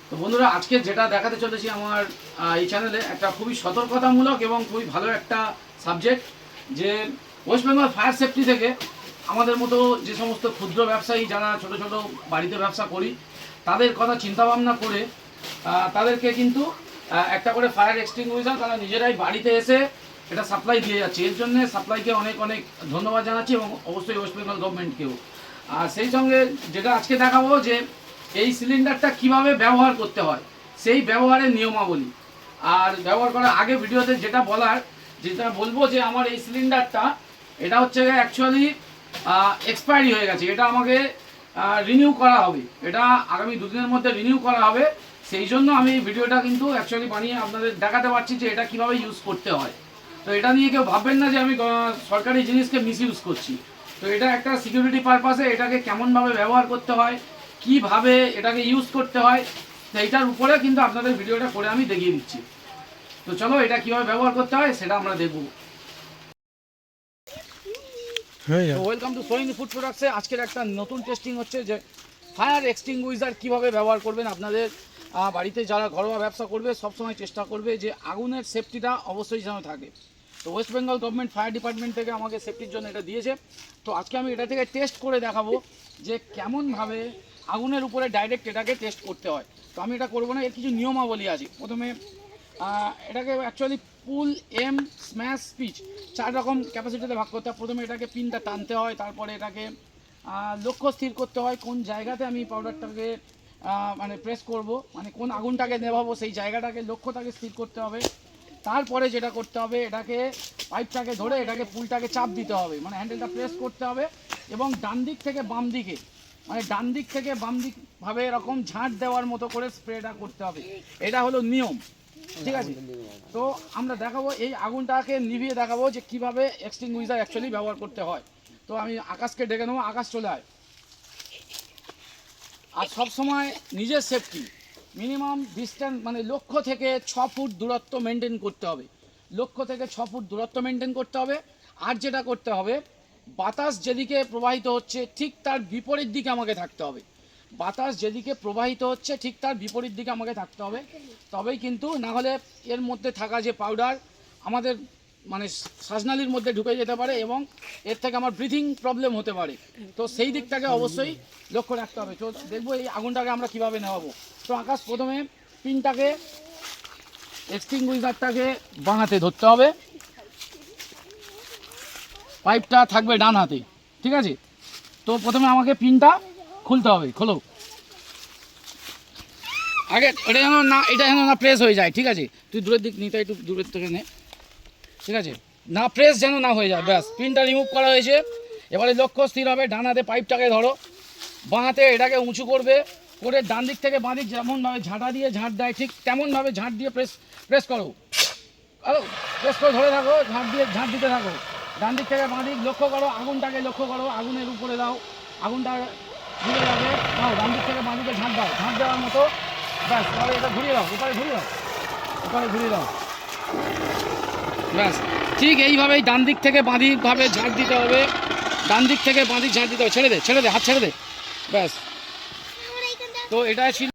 তো বন্ধুরা, আজকে যেটা দেখাতে চলেছি আমার এই চ্যানেলে একটা খুবই সতর্কতামূলক এবং খুবই ভালো একটা সাবজেক্ট, যে ওয়েস্ট বেঙ্গল ফায়ার সেফটি থেকে আমাদের মতো যে সমস্ত ক্ষুদ্র ব্যবসায়ী যারা ছোট ছোট বাড়িতে ব্যবসা করি তাদের কথা চিন্তাভাবনা করে তাদেরকে কিন্তু একটা করে ফায়ার এক্সটিংগুইশার তারা নিজেরাই বাড়িতে এসে এটা সাপ্লাই দিয়ে যাচ্ছে। এর জন্য সাপ্লাইকে অনেক অনেক ধন্যবাদ জানাচ্ছি এবং অবশ্যই ওয়েস্ট বেঙ্গল গভর্নমেন্টকেও। আর সেই সঙ্গে যেটা আজকে দেখাবো যে এই সিলিন্ডারটা কিভাবে ব্যবহার করতে হয়, সেই ব্যবহারের নিয়মাবলী। আর ব্যবহার করার আগে ভিডিওতে যেটা বলবো যে আমার এই সিলিন্ডারটা এটা হচ্ছে অ্যাকচুয়ালি এক্সপায়ারি হয়ে গেছে। এটা আমাকে রিনিউ করা হবে, এটা আগামী দুদিনের মধ্যে রিনিউ করা হবে। সেই জন্য আমি ভিডিওটা কিন্তু অ্যাকচুয়ালি বানিয়ে আপনাদের দেখাতে পারছি যে এটা কিভাবে ইউজ করতে হয়। তো এটা নিয়ে কেউ ভাববেন না যে আমি সরকারি জিনিসকে মিসইউজ করছি। তো এটা একটা সিকিউরিটি পারপাসে এটাকে কেমনভাবে ব্যবহার করতে হয়, কিভাবে এটাকে ইউজ করতে হয়, সেইটার উপরে কিন্তু আপনাদের ভিডিওটা করে আমি দেখিয়ে দিচ্ছি। তো চলো এটা কিভাবে ব্যবহার করতে হয় সেটা আমরা দেখব। ওয়েলকাম টু সোইন ফুড প্রোডাক্টসে আজকের একটা নতুন টেস্টিং হচ্ছে যে ফায়ার এক্সটিংগুইশার কিভাবে ব্যবহার করবেন। আপনাদের বাড়িতে যারা ঘরোয়া ব্যবসা করবে সবসময় চেষ্টা করবে যে আগুনের সেফটিটা অবশ্যই যেন থাকে। তো West Bengal government fire department থেকে আমাকে সেফটির জন্য এটা দিয়েছে। তো আজকে আমি এটা থেকে টেস্ট করে দেখাবো যে কেমনভাবে আগুনের উপরে ডাইরেক্ট এটাকে টেস্ট করতে হয়। তো আমি এটা করবো না, এর কিছু নিয়মাবলী আছে। প্রথমে এটাকে অ্যাকচুয়ালি পুল, এম, স্ম্যাশ, পিচ 4 রকম ক্যাপাসিটিতে ভাগ করতে হয়। প্রথমে এটাকে পিনটা টানতে হয়, তারপরে এটাকে লক্ষ্য স্থির করতে হয় কোন জায়গাতে আমি পাউডারটাকে মানে প্রেস করব, মানে কোন আগুনটাকে নেভাবো সেই জায়গাটাকে লক্ষ্যটাকে স্থির করতে হবে। তারপরে যেটা করতে হবে, এটাকে পাইপটাকে ধরে এটাকে পুলটাকে চাপ দিতে হবে, মানে হ্যান্ডেলটা প্রেস করতে হবে এবং ডান দিক থেকে বাম দিকে, মানে ডান দিক থেকে বাম দিক ভাবে এরকম ঝাঁট দেওয়ার মতো করে স্প্রেটা করতে হবে। এটা হলো নিয়ম, ঠিক আছে? তো আমরা দেখাবো এই আগুনটাকে নিভিয়ে দেখাবো যে কিভাবে এক্সটিংগুইশার অ্যাকচুয়ালি ব্যবহার করতে হয়। তো আমি আকাশকে ডেকে নেবো, আকাশ চলে আয়। আর সবসময় নিজের সেফটি মিনিমাম ডিস্ট্যান্স, মানে লক্ষ্য থেকে 6 ফুট দূরত্ব মেনটেন করতে হবে। লক্ষ্য থেকে 6 ফুট দূরত্ব মেনটেন করতে হবে। আর যেটা করতে হবে, বাতাস যেদিকে প্রবাহিত হচ্ছে ঠিক তার বিপরীত দিকে আমাকে থাকতে হবে। বাতাস যেদিকে প্রবাহিত হচ্ছে ঠিক তার বিপরীত দিকে আমাকে থাকতে হবে, তবেই কিন্তু, না হলে এর মধ্যে থাকা যে পাউডার আমাদের মানে শ্বাসনালীর মধ্যে ঢুকে যেতে পারে এবং এর থেকে আমার ব্রিথিং প্রবলেম হতে পারে। তো সেই দিকটাকে অবশ্যই লক্ষ্য রাখতে হবে। তো দেখবো এই আগুনটাকে আমরা কিভাবে নেওয়াবো। তো আকাশ প্রথমে পিনটাকে, এক্সটিংগুইশারটাকে বাঁ হাতে ধরতে হবে, পাইপটা থাকবে ডান হাতে, ঠিক আছে? তো প্রথমে আমাকে পিনটা খুলতে হবে, খোলো আগে, এটা যেন না প্রেস হয়ে যায়, ঠিক আছে? তুই দূরের দিক নিতে, একটু দূরের থেকে নে, ঠিক আছে? না প্রেস যেন না হয়ে যায়, ব্যাস পিনটা রিমুভ করা হয়েছে। এবারে লক্ষ্য স্থির হবে, ডান হাতে পাইপটাকে ধরো, বাঁ হাতে এটাকে উঁচু করবে, করে ডান দিক থেকে বাঁ দিক যেমনভাবে ঝাঁটা দিয়ে ঝাঁট দেয় ঠিক তেমনভাবে ঝাঁট দিয়ে প্রেস করো, প্রেস করে ধরে থাকো, ঝাঁট দিতে থাকো। ডান দিক থেকে বাঁ দিক লক্ষ্য করো, আগুনটাকে লক্ষ্য করো, আগুনের উপরে দাও, আগুনটা ঘুরে যাবে, দাও ডান দিক থেকে বাঁ দিকে ঝাঁট দাও, ঝাঁট দেওয়ার মতো, ব্যাস। তাহলে এটা ঘুরিয়ে দাও, ওপারে ঘুরিয়ে দাও, ওপারে ঘুরিয়ে দাও, ব্যাস। ঠিক এইভাবেই ডান দিক থেকে বাঁ দিকভাবে ঝাঁট দিতে হবে, ডান দিক থেকে বাঁ দিক ঝাঁট দিতে হবে। ছেড়ে দে, হাত ছেড়ে দে, ব্যাস। তো এটা ছিল